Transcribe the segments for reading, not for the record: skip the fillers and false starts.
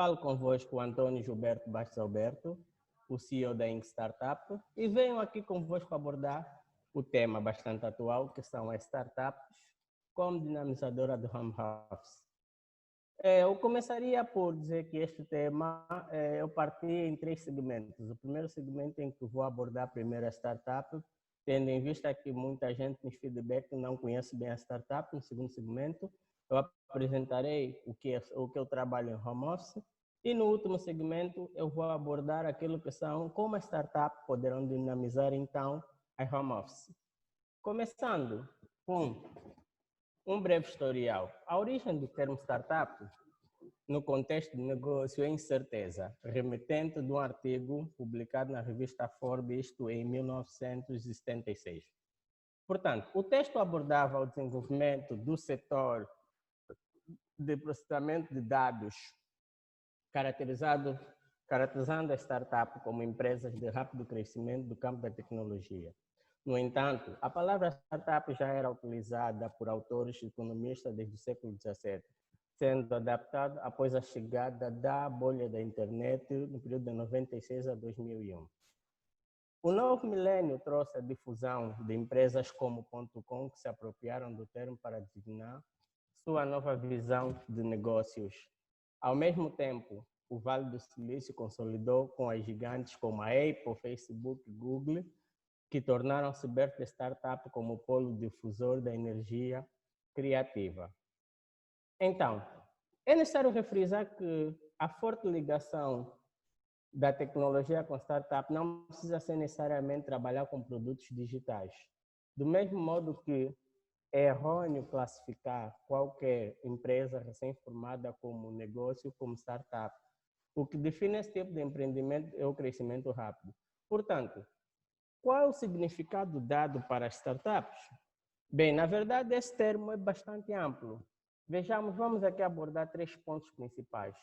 Falo convosco o Antônio Gilberto Bastos Alberto, o CEO da Inc Startup, e venho aqui convosco abordar o tema bastante atual, que são as startups como dinamizadora do home office. Eu começaria por dizer que este tema, eu parti em 3 segmentos. O primeiro segmento em que vou abordar primeiro a startup, tendo em vista que muita gente nos feedback não conhece bem a startup. No segundo segmento, eu apresentarei o que eu trabalho em home office. E no último segmento, eu vou abordar aquilo que são como as startups poderão dinamizar, então, a home office. Começando com um breve historial. A origem do termo startup, no contexto de negócio, é incerteza, remetente de um artigo publicado na revista Forbes, isto em 1976. Portanto, o texto abordava o desenvolvimento do setor de processamento de dados, caracterizando a startup como empresas de rápido crescimento do campo da tecnologia. No entanto, a palavra startup já era utilizada por autores e economistas desde o século XVII, sendo adaptado após a chegada da bolha da internet no período de 96 a 2001. O novo milênio trouxe a difusão de empresas como .com, que se apropriaram do termo para designar sua nova visão de negócios. Ao mesmo tempo, o Vale do Silício consolidou com as gigantes como a Apple, Facebook e Google, que tornaram Cyber Startup como polo difusor da energia criativa. Então, é necessário refrisar que a forte ligação da tecnologia com startup não precisa ser necessariamente trabalhar com produtos digitais. Do mesmo modo que é errôneo classificar qualquer empresa recém-formada como negócio, como startup. O que define esse tipo de empreendimento é o crescimento rápido. Portanto, qual é o significado dado para as startups? Bem, na verdade, esse termo é bastante amplo. Vejamos, vamos aqui abordar 3 pontos principais.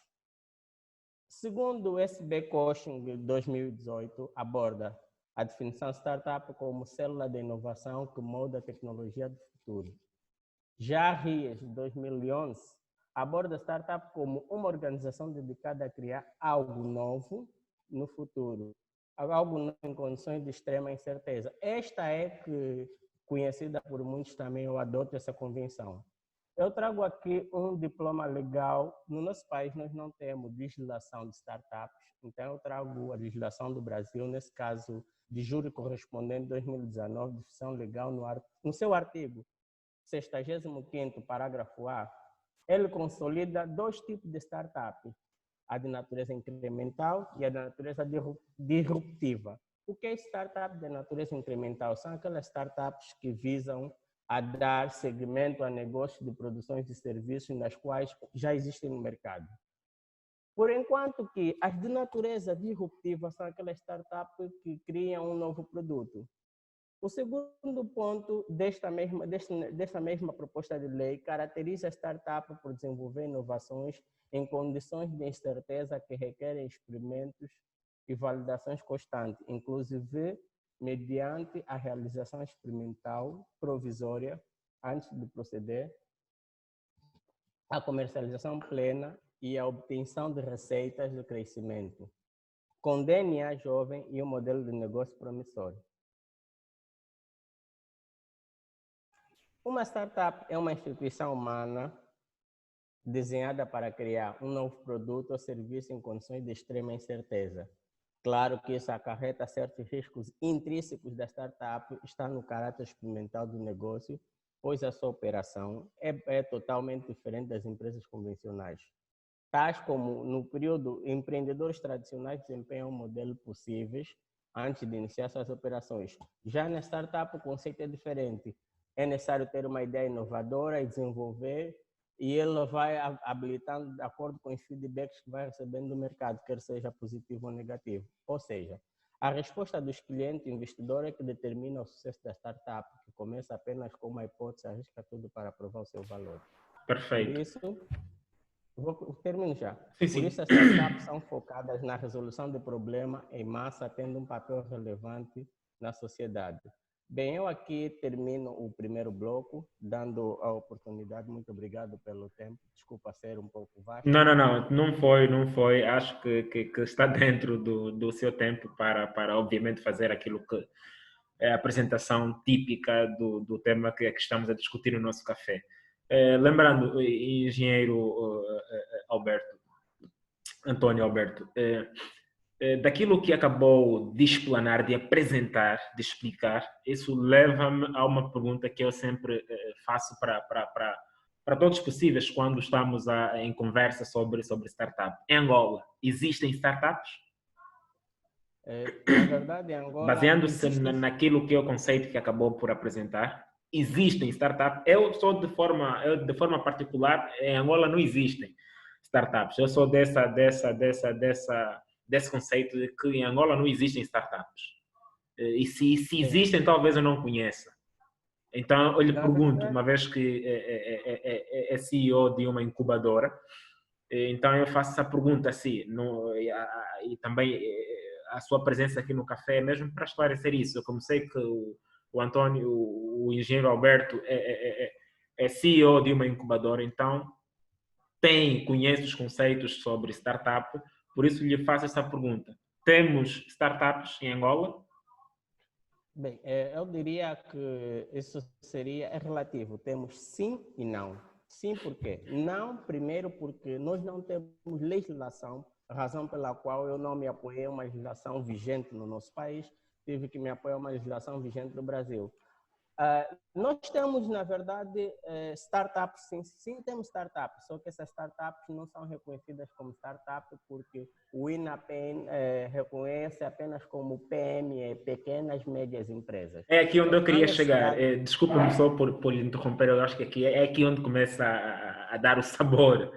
Segundo o SB Coaching de 2018, aborda a definição de startup como célula de inovação que molda a tecnologia do futuro. Já Rias, de 2011, aborda a startup como uma organização dedicada a criar algo novo no futuro, algo novo em condições de extrema incerteza. Esta é conhecida por muitos também, eu adoto essa convenção. Eu trago aqui um diploma legal. No nosso país, nós não temos legislação de startups, então eu trago a legislação do Brasil, nesse caso, de júri correspondente 2019, definição legal no seu artigo 65º, parágrafo A, ele consolida 2 tipos de startup, a de natureza incremental e a de natureza disruptiva. O que é startup de natureza incremental? São aquelas startups que visam a dar segmento a negócios de produções de serviços nas quais já existem no mercado. Por enquanto que as de natureza disruptiva são aquelas startups que criam um novo produto. O segundo ponto dessa mesma proposta de lei caracteriza a startup por desenvolver inovações em condições de incerteza que requerem experimentos e validações constantes, inclusive mediante a realização experimental provisória antes de proceder à comercialização plena e à obtenção de receitas de crescimento, com DNA jovem e um modelo de negócio promissor. Uma startup é uma instituição humana desenhada para criar um novo produto ou serviço em condições de extrema incerteza. Claro que isso acarreta certos riscos intrínsecos da startup, está no caráter experimental do negócio, pois a sua operação é totalmente diferente das empresas convencionais. Tais como, no período, empreendedores tradicionais desempenham modelos possíveis antes de iniciar suas operações. Já na startup, o conceito é diferente. É necessário ter uma ideia inovadora e desenvolver, e ele vai habilitando de acordo com os feedbacks que vai recebendo do mercado, quer seja positivo ou negativo. Ou seja, a resposta dos clientes e investidores é que determina o sucesso da startup, que começa apenas com uma hipótese, arrisca tudo para provar o seu valor. Perfeito. Por isso, termino já. Sim, Por sim. isso, as startups são focadas na resolução de problema em massa, tendo um papel relevante na sociedade. Bem, eu aqui termino o primeiro bloco, dando a oportunidade. Muito obrigado pelo tempo. Desculpa ser um pouco vasto. Não, não, não, não foi. Acho que está dentro do seu tempo para, obviamente, fazer aquilo que é a apresentação típica do tema que estamos a discutir no nosso café. Lembrando, engenheiro Alberto, Antônio Alberto, daquilo que acabou de explanar, de apresentar, de explicar, isso leva-me a uma pergunta que eu sempre faço para todos os possíveis quando estamos em conversa sobre startup. Em Angola, existem startups? Na verdade, em Angola Baseando-se existem. naquilo que é o conceito que acabou por apresentar, existem startups. Eu sou de forma particular, em Angola não existem startups. Eu sou desse conceito de que em Angola não existem startups. E se Bem, existem, talvez eu não conheça. Então, eu lhe na pergunto, verdade, uma vez que é CEO de uma incubadora, então eu faço essa pergunta assim, e também a sua presença aqui no café, mesmo para esclarecer isso. Eu comecei que o Antônio, o engenheiro Alberto, é CEO de uma incubadora, então conhece os conceitos sobre startup, por isso lhe faço essa pergunta. Temos startups em Angola? bem, eu diria que isso é relativo. Temos sim e não. Sim, por quê? Não, primeiro, porque nós não temos legislação, razão pela qual eu não me apoiei a uma legislação vigente no nosso país, tive que me apoiar a uma legislação vigente no Brasil. Nós temos, na verdade, startups, sim, sim temos startups, só que essas startups não são reconhecidas como startup porque o INAPEN reconhece apenas como PME, pequenas e médias empresas. É aqui onde eu Há queria chegar. necessidade. Desculpa-me só por lhe interromper, eu acho que aqui é aqui onde começa a dar o sabor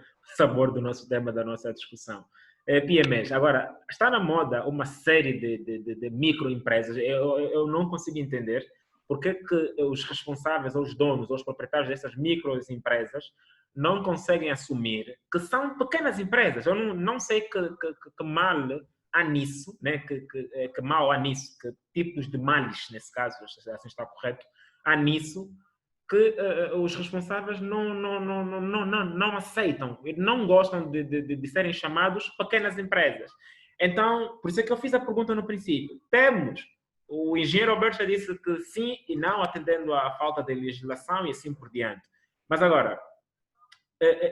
do nosso tema, da nossa discussão. PMEs, agora, está na moda uma série de microempresas. Eu não consigo entender porque que os responsáveis, ou os donos, ou os proprietários dessas microempresas não conseguem assumir que são pequenas empresas. Eu não sei que mal há nisso, né? Que mal há nisso, que tipos de males, nesse caso, assim está correto, há nisso que os responsáveis não aceitam, não gostam de serem chamados pequenas empresas. Então, por isso é que eu fiz a pergunta no princípio. Temos, o engenheiro Alberto já disse que sim e não, atendendo à falta de legislação e assim por diante. Mas agora,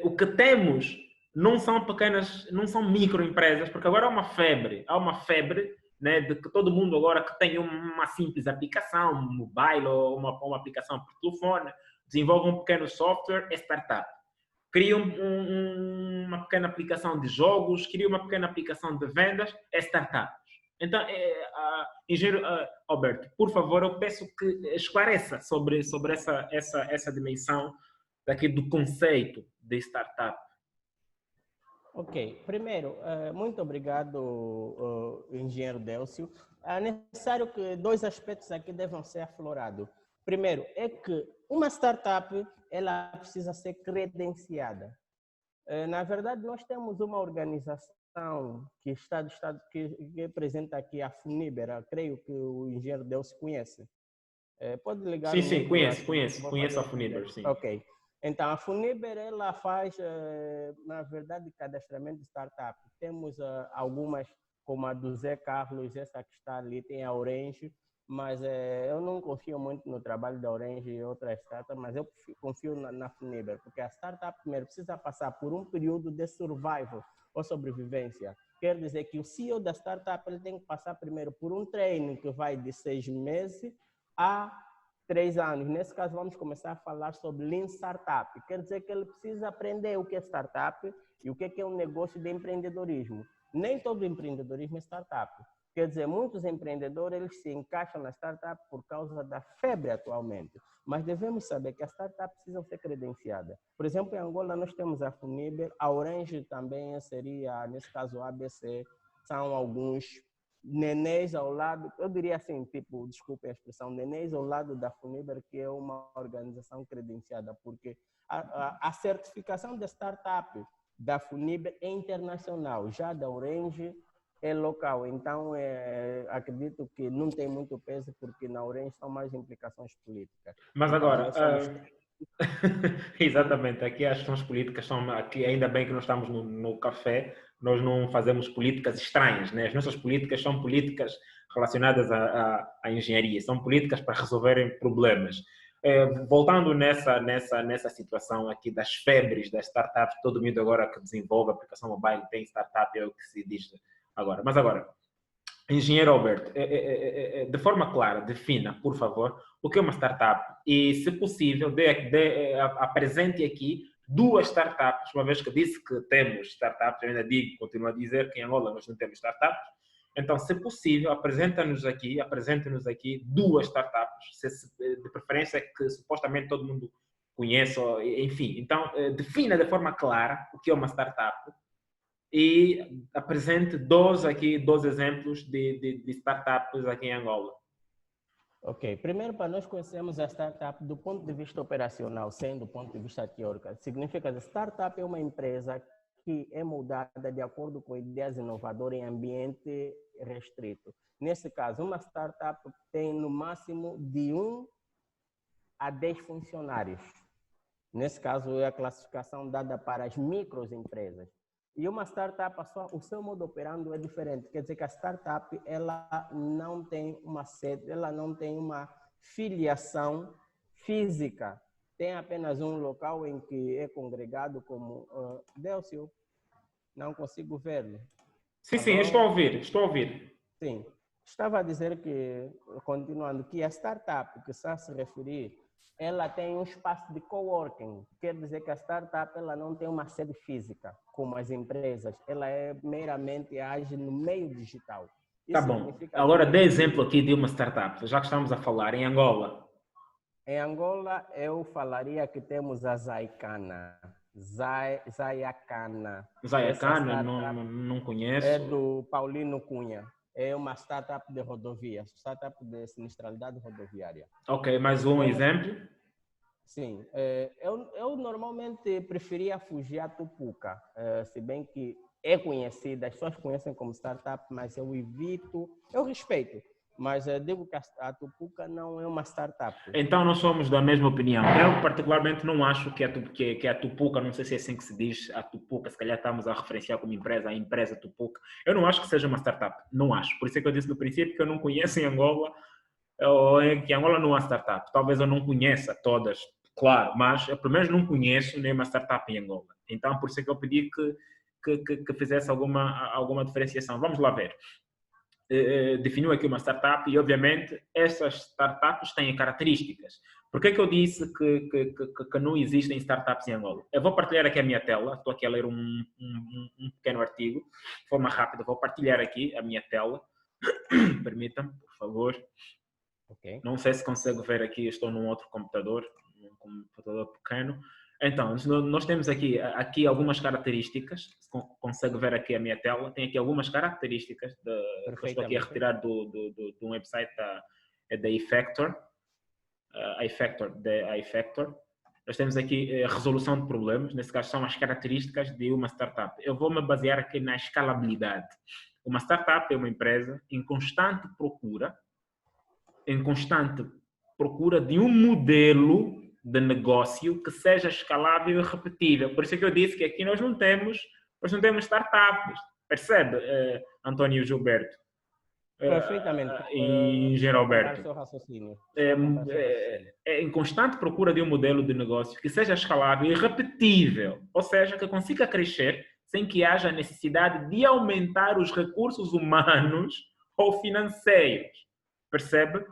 o que temos não são pequenas, não são microempresas, porque agora há uma febre, né, de que todo mundo agora que tem uma simples aplicação, um mobile ou uma aplicação por telefone, desenvolve um pequeno software, é startup. Cria uma pequena aplicação de jogos, cria uma pequena aplicação de vendas, é startup. Então, engenheiro Alberto, por favor, eu peço que esclareça sobre essa dimensão daqui do conceito de startup. Ok, primeiro, muito obrigado, engenheiro Délcio. É necessário que dois aspectos aqui devam ser aflorados. Primeiro, é que uma startup ela precisa ser credenciada. Na verdade, nós temos uma organização que está do Estado, que representa aqui a Funiber, creio que o engenheiro Délcio conhece. Pode ligar Sim, o sim, mic, eu acho que vou conheço fazer a o feedback. Funiber, sim. Ok. Então, a Funiber, ela faz, na verdade, cadastramento de startup. Temos algumas, como a do Zé Carlos, essa que está ali, tem a Orange, mas eu não confio muito no trabalho da Orange e outras startups, mas eu confio na Funiber, porque a startup primeiro precisa passar por um período de survival ou sobrevivência. Quer dizer que o CEO da startup ele tem que passar primeiro por um training que vai de 6 meses há 3 anos. Nesse caso, vamos começar a falar sobre Lean Startup. Quer dizer que ele precisa aprender o que é startup e o que é um negócio de empreendedorismo. Nem todo empreendedorismo é startup. Quer dizer, muitos empreendedores eles se encaixam na startup por causa da febre atualmente. Mas devemos saber que as startups precisam ser credenciadas. Por exemplo, em Angola nós temos a Funiber, a Orange também seria, nesse caso, a ABC, são alguns nenês ao lado, eu diria assim, tipo, desculpe a expressão, nenês ao lado da Funiber, que é uma organização credenciada, porque a certificação da startup da Funiber é internacional, já da Orange é local. Então, acredito que não tem muito peso, porque na origem são mais implicações políticas. Mas Então, agora, nós somos... exatamente, aqui as questões políticas são, aqui ainda bem que nós estamos no café, nós não fazemos políticas estranhas, né? As nossas políticas são políticas relacionadas à engenharia, são políticas para resolverem problemas. Voltando nessa situação aqui das febres das startups, todo mundo agora que desenvolve aplicação mobile tem startup, é o que se diz agora. Mas agora, engenheiro Alberto, de forma clara, defina, por favor, o que é uma startup e, se possível, apresente aqui duas startups, uma vez que disse que temos startups, eu ainda digo, continuo a dizer que em Angola nós não temos startups. Então, se possível, apresente-nos aqui duas startups, de preferência que supostamente todo mundo conhece, enfim. Então, defina de forma clara o que é uma startup e apresente dois exemplos de startups aqui em Angola. Ok, primeiro, para nós conhecermos a startup do ponto de vista operacional, sem do ponto de vista teórico, significa que startup é uma empresa que é moldada de acordo com ideias inovadoras em ambiente restrito. Nesse caso, uma startup tem no máximo de 1 a 10 funcionários. Nesse caso, é a classificação dada para as microempresas. E uma startup, o seu modo operando é diferente. Quer dizer que a startup ela não tem uma sede, ela não tem uma filiação física. Tem apenas um local em que é congregado como... Délcio, não consigo ver-lo. Sim, eu estou a ouvir. Sim. Estava a dizer que, continuando, que a startup que está a se referir, ela tem um espaço de coworking. Quer dizer que a startup ela não tem uma sede física, como as empresas. Ela meramente age no meio digital. Tá bom. Agora dê exemplo aqui de uma startup, já que estamos a falar em Angola. Em Angola, eu falaria que temos a Zaicana. Zaiacana. Zaiacana, não conheço. É do Paulino Cunha. É uma startup de rodovias, startup de sinistralidade rodoviária. Ok, mais um exemplo? Sim, eu normalmente preferia fugir a Tupuca, se bem que é conhecida, as pessoas conhecem como startup, mas eu evito, eu respeito, mas digo que a Tupuca não é uma startup. Então nós somos da mesma opinião. Eu particularmente não acho que a Tupuca, não sei se é assim que se diz, a Tupuca, se calhar estamos a referenciar como empresa, a empresa Tupuca. Eu não acho que seja uma startup, não acho. Por isso é que eu disse no princípio que eu não conheço em Angola, ou que em Angola não há startup. Talvez eu não conheça todas, claro, mas eu pelo menos não conheço nenhuma startup em Angola. Então por isso é que eu pedi que fizesse alguma diferenciação. Vamos lá ver. Definiu aqui uma startup e, obviamente, essas startups têm características. Por que eu disse que não existem startups em Angola? Eu vou partilhar aqui a minha tela, estou aqui a ler um pequeno artigo, de forma rápida, vou partilhar aqui a minha tela. Permitam-me, por favor. Okay. Não sei se consegue ver aqui, estou num outro computador, num computador pequeno. Então, nós temos aqui algumas características, consegue ver aqui a minha tela, tem aqui algumas características que eu estou aqui a retirar de um website da iFactor, iFactor. Nós temos aqui resolução de problemas, nesse caso são as características de uma startup. Eu vou me basear aqui na escalabilidade. Uma startup é uma empresa em constante procura de um modelo de negócio que seja escalável e repetível. Por isso é que eu disse que aqui nós não temos startups. Percebe, António Gilberto? Perfeitamente. E Engenheiro Alberto. Seu raciocínio. Em constante procura de um modelo de negócio que seja escalável e repetível, ou seja, que consiga crescer sem que haja necessidade de aumentar os recursos humanos ou financeiros. Percebe?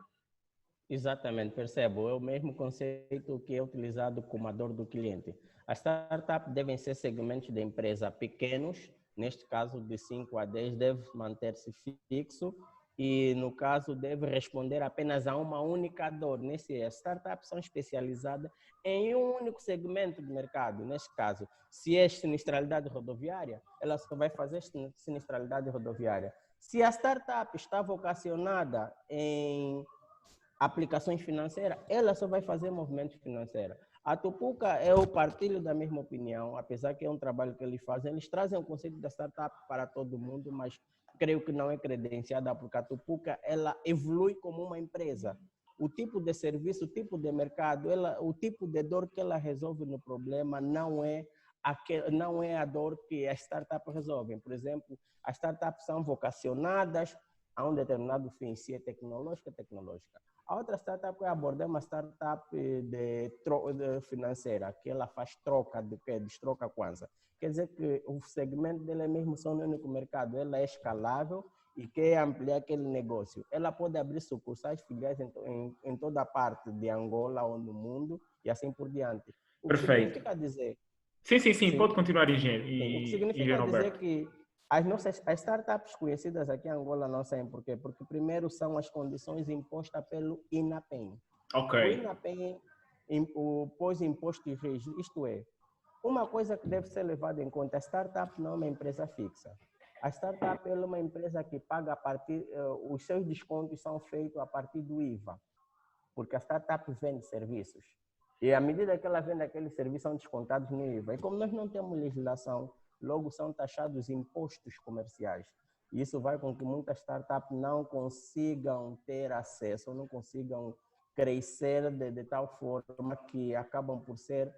Exatamente, percebo. É o mesmo conceito que é utilizado como a dor do cliente. As startups devem ser segmentos de empresa pequenos, neste caso de 5 a 10, deve manter-se fixo e, no caso, deve responder apenas a uma única dor. As startups são especializadas em um único segmento de mercado. Neste caso, se é sinistralidade rodoviária, ela só vai fazer sinistralidade rodoviária. Se a startup está vocacionada em aplicações financeiras, ela só vai fazer movimentos financeiros. A Tupuca, eu partilho da mesma opinião, apesar que é um trabalho que eles fazem, eles trazem o conceito da startup para todo mundo, mas creio que não é credenciada, porque a Tupuca, ela evolui como uma empresa. O tipo de serviço, o tipo de mercado, o tipo de dor que ela resolve no problema não é a dor que as startups resolvem. Por exemplo, as startups são vocacionadas a um determinado fim, se é tecnológica, tecnológica. A outra startup que eu abordei é uma startup de financeira, que ela faz troca de quê? Destroca Kwanza. Quer dizer que o segmento dela é mesmo só no único mercado, ela é escalável e quer ampliar aquele negócio. Ela pode abrir sucursais, filiais em toda a parte de Angola ou no mundo e assim por diante. O que Perfeito. significa dizer... Sim, pode continuar, engenheiro. O que significa engenheiro dizer Alberto. que as startups conhecidas aqui em Angola não saem por quê? Porque primeiro são as condições impostas pelo INAPEM. Ok. O INAPEM pôs imposto de registro, isto é, uma coisa que deve ser levada em conta, a startup não é uma empresa fixa. A startup é uma empresa que paga a partir, os seus descontos são feitos a partir do IVA, porque a startup vende serviços. E à medida que ela vende aqueles serviços, são descontados no IVA. E como nós não temos legislação, logo são taxados impostos comerciais. E isso vai com que muitas startups não consigam ter acesso, não consigam crescer de tal forma que acabam por ser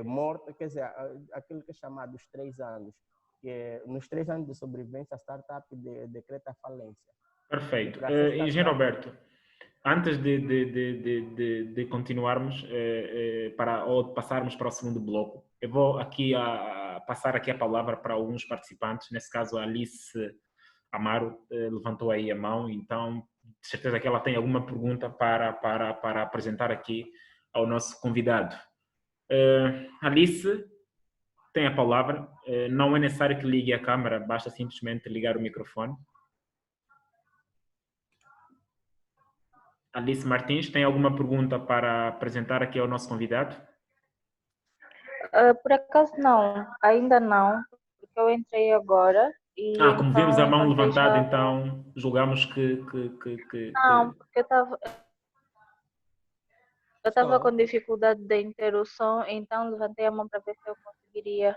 morta, quer dizer, aquilo que é chamado os 3 anos. Que nos 3 anos de sobrevivência, a startup decreta falência. Perfeito. Engenheiro Alberto, antes de continuarmos ou de passarmos para o segundo bloco, eu vou aqui passar aqui a palavra para alguns participantes. Nesse caso, a Alice Amaro levantou aí a mão, então de certeza que ela tem alguma pergunta para apresentar aqui ao nosso convidado. Alice tem a palavra. Não é necessário que ligue a câmera, basta simplesmente ligar o microfone. Alice Martins, tem alguma pergunta para apresentar aqui ao nosso convidado? Por acaso não, ainda não, porque eu entrei agora e como então vimos a mão levantada, já... então julgamos que... Não, porque eu estava com dificuldade de ter o som, então levantei a mão para ver se eu conseguiria.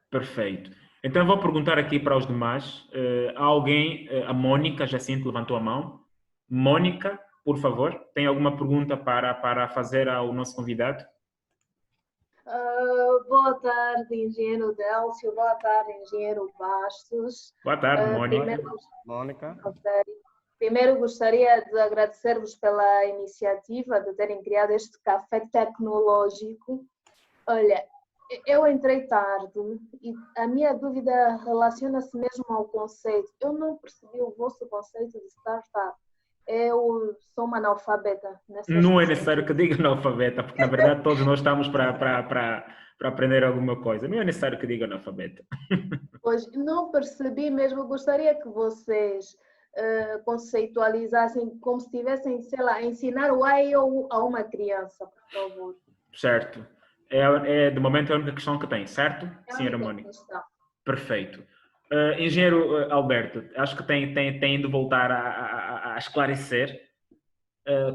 Perfeito. Então eu vou perguntar aqui para os demais. Há alguém, a Mônica Jacinto levantou a mão. Mônica, por favor, tem alguma pergunta para fazer ao nosso convidado? Boa tarde, engenheiro Délcio. Boa tarde, engenheiro Bastos. Boa tarde, Mônica. Mônica. Primeiro gostaria de agradecer-vos pela iniciativa de terem criado este café tecnológico. Olha, eu entrei tarde e a minha dúvida relaciona-se mesmo ao conceito. Eu não percebi o vosso conceito de startup. Eu sou uma analfabeta. Não é necessário que diga analfabeta, porque na verdade todos nós estamos para aprender alguma coisa. Não é necessário que diga analfabeta. Pois não percebi mesmo. Eu gostaria que vocês conceitualizassem como se estivessem, sei lá, a ensinar o IO a uma criança, por favor. Certo. De momento é a única questão que tem, certo, senhora Mônica? Perfeito. Engenheiro Alberto, acho que tem de voltar a esclarecer,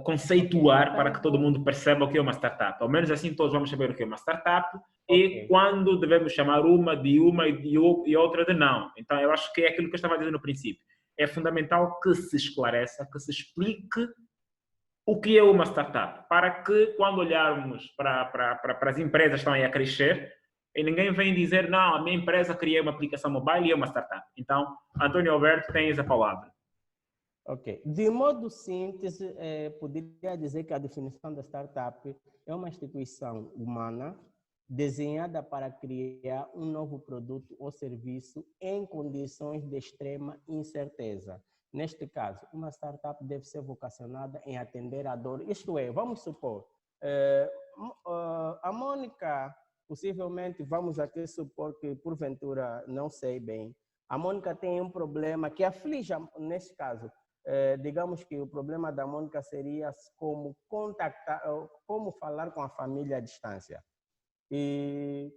conceituar para que todo mundo perceba o que é uma startup. Ao menos assim todos vamos saber o que é uma startup e quando devemos chamar uma e outra de não. Então eu acho que é aquilo que eu estava dizendo no princípio. É fundamental que se esclareça, que se explique o que é uma startup, para que quando olharmos para as empresas que estão aí a crescer, e ninguém vem dizer, não, a minha empresa criou uma aplicação mobile e é uma startup. Então, Antônio Alberto, tens a palavra. Ok. De modo síntese, poderia dizer que a definição da startup é uma instituição humana desenhada para criar um novo produto ou serviço em condições de extrema incerteza. Neste caso, uma startup deve ser vocacionada em atender a dor. Isto é, vamos supor, a Mônica, possivelmente, vamos aqui supor que, porventura, não sei bem, a Mônica tem um problema que aflige, neste caso, digamos que o problema da Mônica seria como contactar, como falar com a família à distância. E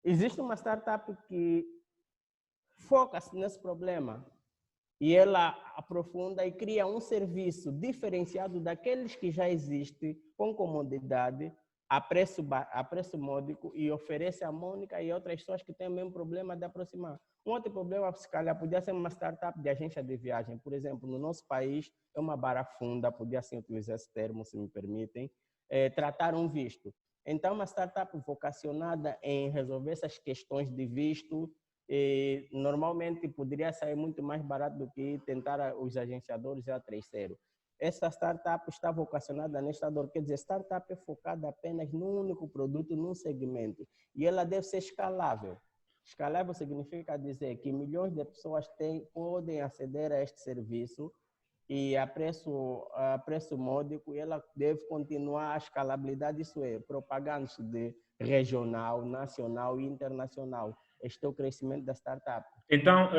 existe uma startup que foca-se nesse problema e ela aprofunda e cria um serviço diferenciado daqueles que já existem, com comodidade, a preço módico, e oferece a Mônica e outras pessoas que têm o mesmo problema de aproximar. Um outro problema, se calhar, podia ser uma startup de agência de viagem. Por exemplo, no nosso país, é uma barafunda, podia assim utilizar esse termo, se me permitem, tratar um visto. Então, uma startup vocacionada em resolver essas questões de visto, normalmente poderia sair muito mais barato do que tentar os agenciadores a terceiro. Essa startup está vocacionada nesta dor, quer dizer, startup é focada apenas num único produto, num segmento, e ela deve ser escalável. Escalável significa dizer que milhões de pessoas podem aceder a este serviço e a preço módico, e ela deve continuar a escalabilidade, isso é, propaganda-se de regional, nacional e internacional. Este é o crescimento da startup. Então,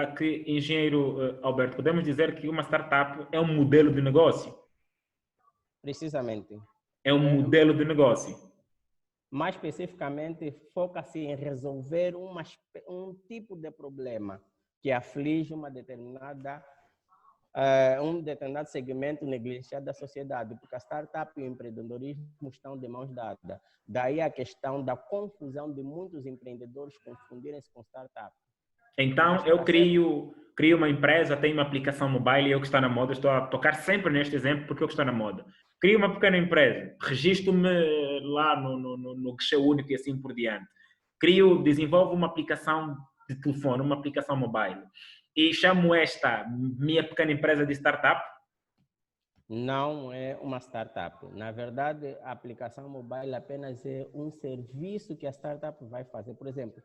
aqui, engenheiro Alberto, podemos dizer que uma startup é um modelo de negócio? Precisamente. É um modelo de negócio. Mais especificamente, foca-se em resolver um tipo de problema que aflige um determinado segmento negligenciado da sociedade, porque a startup e o empreendedorismo estão de mãos dadas. Daí a questão da confusão de muitos empreendedores confundirem-se com startup. Então, eu crio uma empresa, tenho uma aplicação mobile e eu que estou na moda, estou a tocar sempre neste exemplo porque eu que estou na moda. Crio uma pequena empresa, registro-me lá no guichê único e assim por diante. Desenvolvo uma aplicação de telefone, uma aplicação mobile e chamo esta minha pequena empresa de startup? Não é uma startup. Na verdade, a aplicação mobile apenas é um serviço que a startup vai fazer. Por exemplo,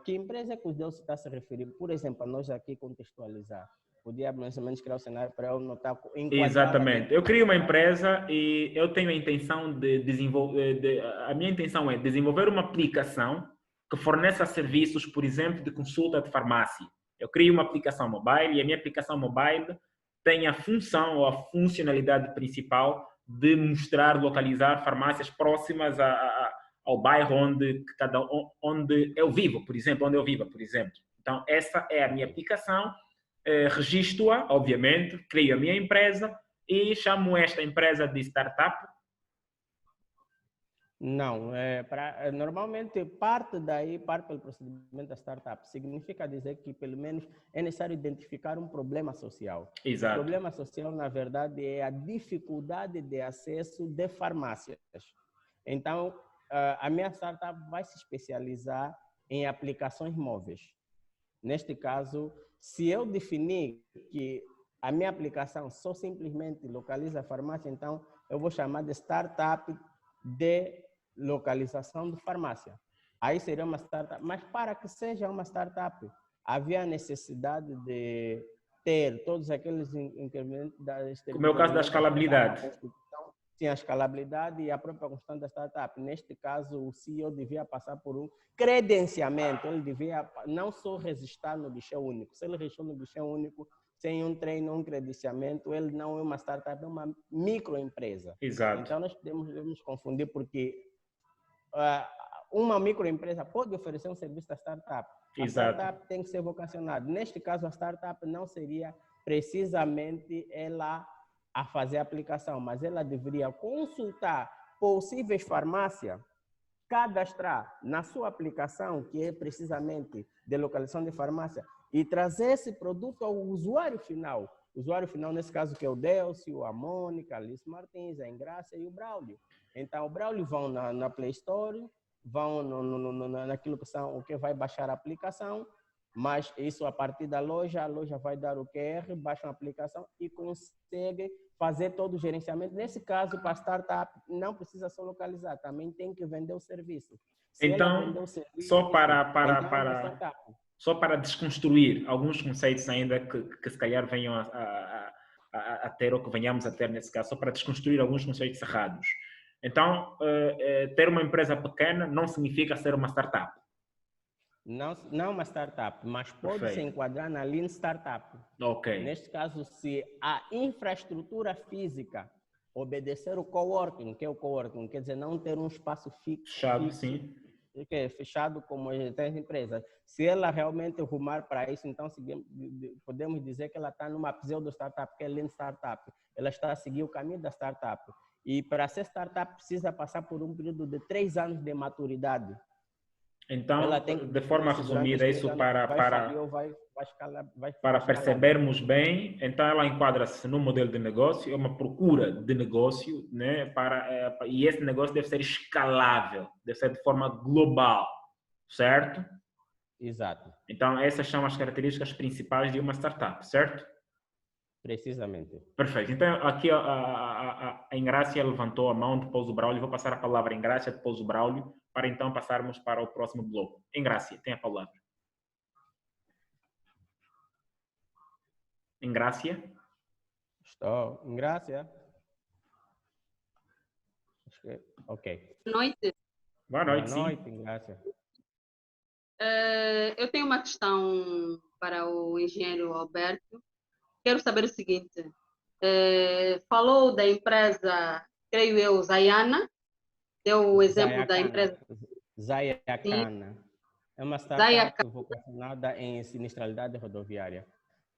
que empresa que o Deus está se referindo? Por exemplo, nós aqui contextualizar. Podia mais ou menos criar o cenário para eu notar. Exatamente. Eu crio uma empresa e eu tenho a intenção de desenvolver. A minha intenção é desenvolver uma aplicação que forneça serviços, por exemplo, de consulta de farmácia. Eu crio uma aplicação mobile e a minha aplicação mobile tem a função ou a funcionalidade principal de mostrar, localizar farmácias próximas ao bairro onde eu vivo, por exemplo, Então, essa é a minha aplicação. Registro-a, obviamente, crio a minha empresa e chamo esta empresa de startup? Não, normalmente parte pelo procedimento da startup. Significa dizer que, pelo menos, é necessário identificar um problema social. Exato. O problema social, na verdade, é a dificuldade de acesso de farmácias. Então, a minha startup vai se especializar em aplicações móveis. Neste caso, se eu definir que a minha aplicação só simplesmente localiza a farmácia, então eu vou chamar de startup de localização de farmácia. Aí seria uma startup. Mas para que seja uma startup, havia necessidade de ter todos aqueles incrementos como é o caso da escalabilidade. Sim, a escalabilidade e a própria construção da startup. Neste caso, o CEO devia passar por um credenciamento. Ele devia não só registrar no guichê único. Se ele registrou no guichê único, sem um treino, um credenciamento, ele não é uma startup, é uma microempresa. Exato. Então, nós devemos confundir porque uma microempresa pode oferecer um serviço da startup. A startup tem que ser vocacionada. Neste caso, a startup não seria precisamente ela a fazer a aplicação, mas ela deveria consultar possíveis farmácias, cadastrar na sua aplicação, que é precisamente de localização de farmácia, e trazer esse produto ao usuário final. O usuário final, nesse caso, que é o Delcio, a Mônica, a Alice Martins, a Ingrácia e o Braulio. Então, o Braulio vão na Play Store, vão naquilo o que vai baixar a aplicação, mas isso a partir da loja, a loja vai dar o QR, baixa a aplicação e consegue fazer todo o gerenciamento. Nesse caso, para a startup, não precisa só localizar, também tem que vender o serviço. Então, só para desconstruir alguns conceitos ainda que se calhar venham a ter, ou que venhamos a ter nesse caso, só para desconstruir alguns conceitos errados. Então, ter uma empresa pequena não significa ser uma startup. Não uma startup, mas pode se enquadrar na Lean Startup. Ok. Neste caso, se a infraestrutura física obedecer o coworking, que é o coworking, quer dizer, não ter um espaço fechado, sim, que é fechado como tem empresas. Se ela realmente rumar para isso, então podemos dizer que ela está numa pseudo-startup, que é Lean Startup. Ela está a seguir o caminho da startup. E para ser startup precisa passar por um período de 3 anos de maturidade. Então, Ela tem que de forma durante resumida, os isso 3 anos vai falir ou vai escalar, para vai escalar. percebermos bem, então ela enquadra-se no modelo de negócio, é uma procura de negócio, né, e esse negócio deve ser escalável, deve ser de forma global, certo? Exato, Então, essas são as características principais de uma startup, certo? precisamente. Perfeito. Então, aqui a Ingrácia levantou a mão, depois o Braulio. Vou passar a palavra à Ingrácia, depois o Braulio, para então passarmos para o próximo bloco. Ingrácia, tem a palavra. Ingrácia? Estou. Ingrácia? Ok. Boa noite. Boa Boa noite, sim. noite, Ingrácia. Eu tenho uma questão para o engenheiro Alberto. Quero saber o seguinte: falou da empresa, creio eu, Zayana, deu o exemplo da empresa Zayacana. É uma Zayacana. startup vocacionada em sinistralidade rodoviária.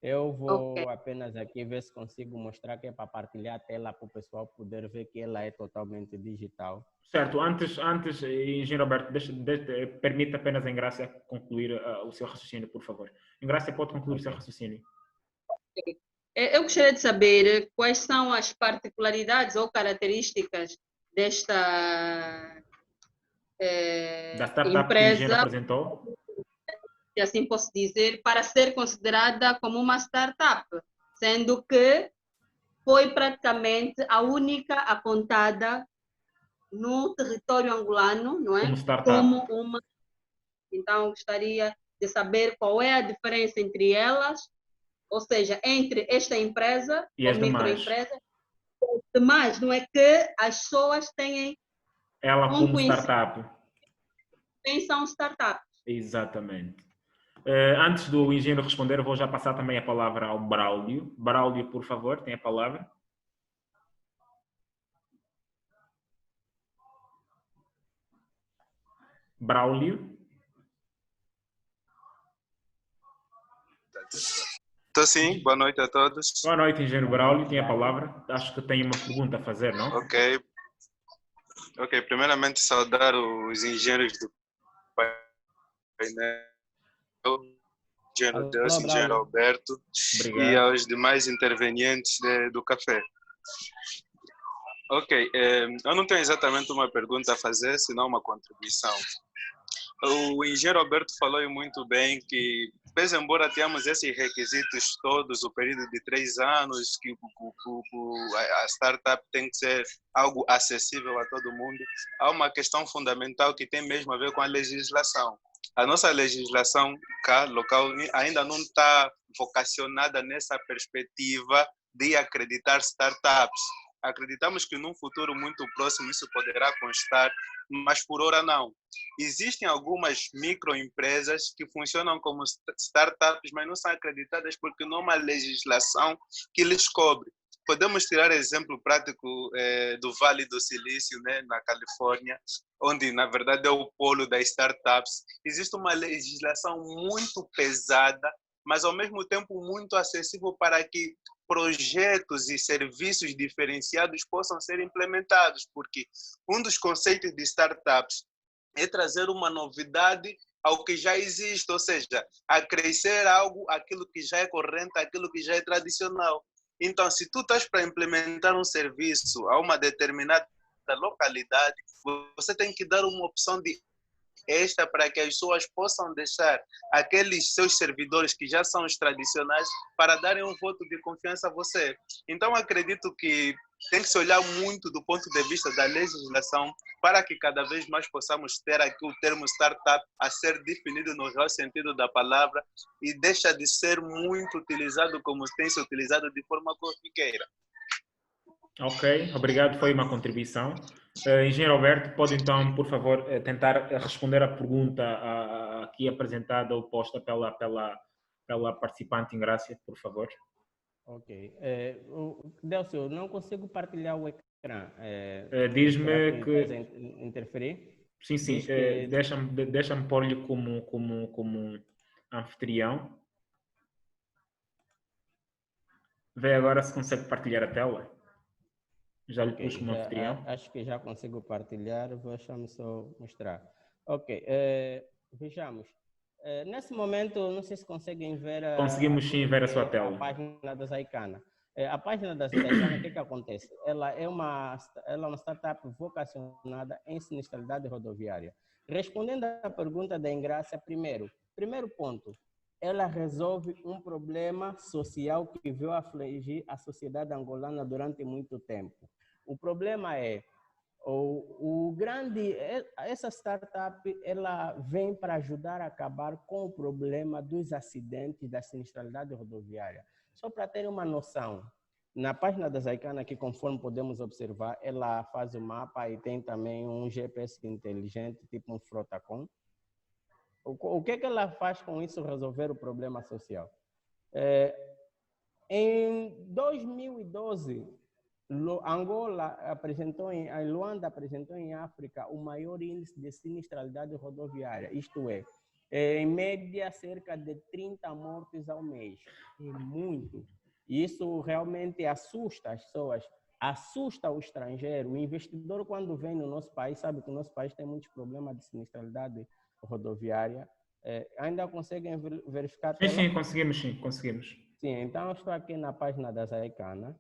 Eu vou Ok. apenas aqui ver se consigo mostrar que é para partilhar a tela para o pessoal poder ver que ela é totalmente digital. Certo. Antes, engenheiro Alberto, permita apenas a Ingrácia concluir o seu raciocínio, por favor. Ingrácia, pode concluir o seu raciocínio. Eu gostaria de saber quais são as particularidades ou características desta Da startup que o engenheiro empresa, apresentou. se assim posso dizer, para ser considerada como uma startup, sendo que foi praticamente a única apontada no território angolano, não é? Como startup. Como uma. Então, gostaria de saber qual é a diferença entre elas, ou seja, entre esta empresa, E ou as demais. microempresa, e as demais, não é que as pessoas têm Ela um como conhecimento, startup. quem são startups. Exatamente. Antes do engenheiro responder, eu vou já passar também a palavra ao Braulio. Braulio, por favor, tem a palavra. Braulio. Estou sim, boa noite a todos. Boa noite, engenheiro Braulio, tem a palavra. Acho que tem uma pergunta a fazer, não? Ok. Primeiramente saudar os engenheiros do painel, engenheiro Delcio, engenheiro Alberto. Obrigado. E aos demais intervenientes do café. Ok, eu não tenho exatamente uma pergunta a fazer, senão uma contribuição. O engenheiro Alberto falou muito bem que, pese embora tenhamos esses requisitos todos, o período de 3 anos, que a startup tem que ser algo acessível a todo mundo, há uma questão fundamental que tem mesmo a ver com a legislação. A nossa legislação cá, local, ainda não está vocacionada nessa perspectiva de acreditar startups. Acreditamos que num futuro muito próximo isso poderá constar, mas por hora não. Existem algumas microempresas que funcionam como startups, mas não são acreditadas porque não há uma legislação que lhes cobre. Podemos tirar exemplo prático do Vale do Silício, né, na Califórnia, onde na verdade é o polo das startups. Existe uma legislação muito pesada, mas ao mesmo tempo muito acessível para que projetos e serviços diferenciados possam ser implementados, porque um dos conceitos de startups é trazer uma novidade ao que já existe, ou seja, acrescer algo, aquilo que já é corrente, aquilo que já é tradicional. Então, se tu estás para implementar um serviço a uma determinada localidade, você tem que dar uma opção de extra para que as pessoas possam deixar aqueles seus servidores que já são os tradicionais para darem um voto de confiança a você. Então, acredito que tem que se olhar muito do ponto de vista da legislação para que cada vez mais possamos ter aqui o termo startup a ser definido no real sentido da palavra e deixa de ser muito utilizado como tem se utilizado de forma corriqueira. Ok, obrigado, foi uma contribuição. Engenheiro Alberto, pode então, por favor, tentar responder à pergunta aqui apresentada ou posta pela participante Ingrácia, por favor. Ok. Delcio, eu não consigo partilhar o ecrã. Diz-me que... interferir? Sim, sim. Deixa-me pôr-lhe como anfitrião. Vê agora se consegue partilhar a tela. Já lhe pus como anfitrião. Acho que já consigo partilhar. Deixa-me só mostrar. Ok. vejamos. Nesse momento, não sei se conseguem ver... Conseguimos sim ver a sua tela. A página da Zaicana. A página da Zaicana, o que acontece? Ela é uma startup vocacionada em sinistralidade rodoviária. Respondendo à pergunta da Engrácia, primeiro ponto, ela resolve um problema social que veio afligir a sociedade angolana durante muito tempo. O problema é, essa startup ela vem para ajudar a acabar com o problema dos acidentes da sinistralidade rodoviária. Só para ter uma noção, na página da Zaicana, aqui, conforme podemos observar, ela faz o mapa e tem também um GPS inteligente, tipo um Frotacom. O que ela faz com isso resolver o problema social? Em 2012, Luanda apresentou em África o maior índice de sinistralidade rodoviária, isto é, em média cerca de 30 mortes ao mês. É muito. Isso realmente assusta as pessoas, assusta o estrangeiro. O investidor, quando vem no nosso país, sabe que o nosso país tem muitos problemas de sinistralidade rodoviária. Ainda conseguem verificar? Sim, conseguimos. Sim, então eu estou aqui na página da Zaicana,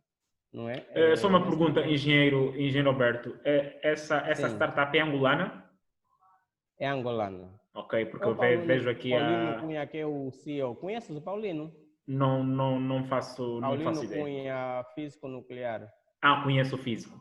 não é? Só uma pergunta, engenheiro Alberto. Essa startup é angolana? É angolana. Ok, porque eu vejo aqui Paulino Cunha, que é o CEO. Conheces o Paulino? Não faço ideia. Cunha, físico nuclear. Conheço o físico,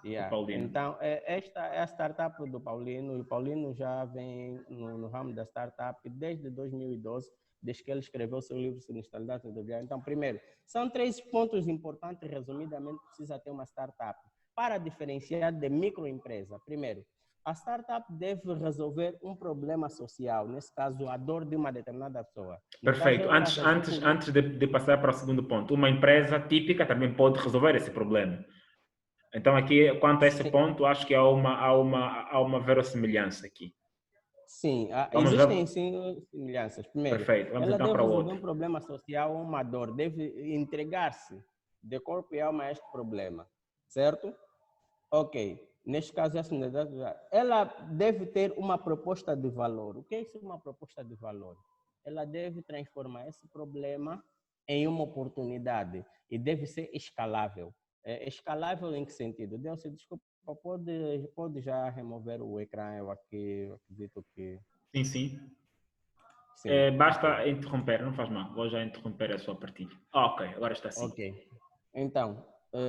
Yeah. o Paulino. Então, esta é a startup do Paulino, e o Paulino já vem no ramo da startup desde 2012, desde que ele escreveu seu livro Sinistralidade Rodoviária. Então, primeiro, são 3 pontos importantes, resumidamente, precisa ter uma startup. Para diferenciar de microempresa, primeiro, a startup deve resolver um problema social, nesse caso, a dor de uma determinada pessoa. Perfeito. Antes de passar para o segundo ponto, uma empresa típica também pode resolver esse problema. Então, aqui, quanto a esse ponto, acho que há uma verossimilhança aqui. Sim, existem sim semelhanças. Primeiro, perfeito. Vamos ela então deve para o resolver outro. um problema social ou uma dor, deve entregar-se de corpo e alma a este problema, certo? Ok. Neste caso, ela deve ter uma proposta de valor. O que é isso, uma proposta de valor? Ela deve transformar esse problema em uma oportunidade e deve ser escalável. Escalável em que sentido? Delcio, desculpa, pode já remover o ecrã, eu acredito que... Sim. Basta interromper, não faz mal. Vou já interromper a sua partilha. Ok, agora está sim. Ok. Então,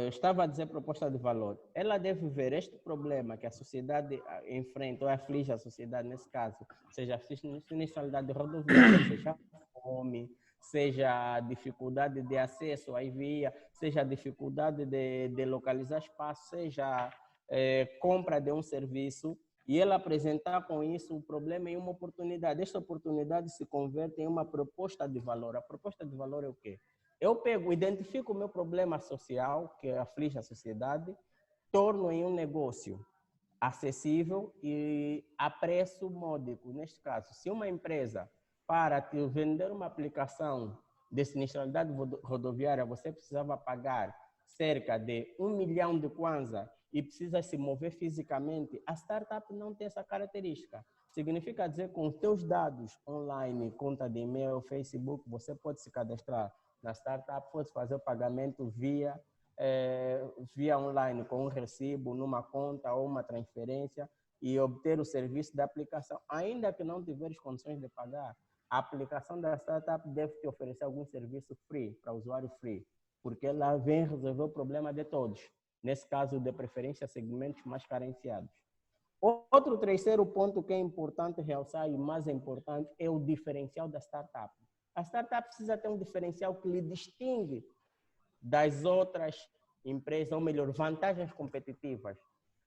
estava a dizer proposta de valor. Ela deve ver este problema que a sociedade enfrenta, ou aflige a sociedade nesse caso, seja a sinistralidade rodoviária, seja fome, seja a dificuldade de acesso à via, seja a dificuldade de localizar espaço, seja compra de um serviço, e ela apresentar com isso o problema em uma oportunidade. Esta oportunidade se converte em uma proposta de valor. A proposta de valor é o quê? Eu identifico o meu problema social que aflige a sociedade, torno em um negócio acessível e a preço módico. Neste caso, se uma empresa, para te vender uma aplicação de sinistralidade rodoviária, você precisava pagar cerca de 1 milhão de kwanza e precisa se mover fisicamente, a startup não tem essa característica. Significa dizer que com os teus dados online, conta de e-mail, Facebook, você pode se cadastrar na startup, pode fazer o pagamento via online, com um recibo, numa conta ou uma transferência e obter o serviço da aplicação. Ainda que não tiveres condições de pagar, a aplicação da startup deve te oferecer algum serviço free, para usuário free, porque ela vem resolver o problema de todos. Nesse caso, de preferência, segmentos mais carenciados. Outro terceiro ponto que é importante realçar e mais importante é o diferencial da startup. A startup precisa ter um diferencial que lhe distingue das outras empresas, ou melhor, vantagens competitivas.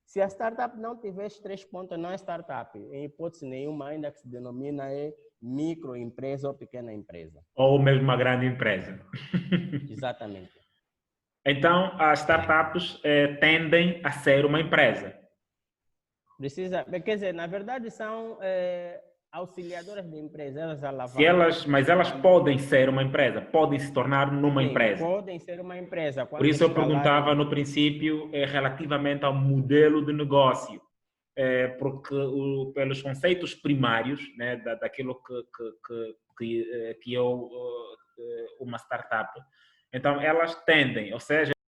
Se a startup não tiver esses 3 pontos, não é startup. Em hipótese nenhuma, ainda que se denomina microempresa ou pequena empresa. Ou mesmo uma grande empresa. Exatamente. Então, as startups tendem a ser uma empresa. Quer dizer, na verdade, são auxiliadoras de empresa. Elas alavancam. Mas elas podem ser uma empresa, podem se tornar numa empresa. Podem ser uma empresa. Por isso eu perguntava no princípio relativamente ao modelo de negócio. porque pelos conceitos primários, né, daquilo que é uma startup, então elas tendem, ou seja,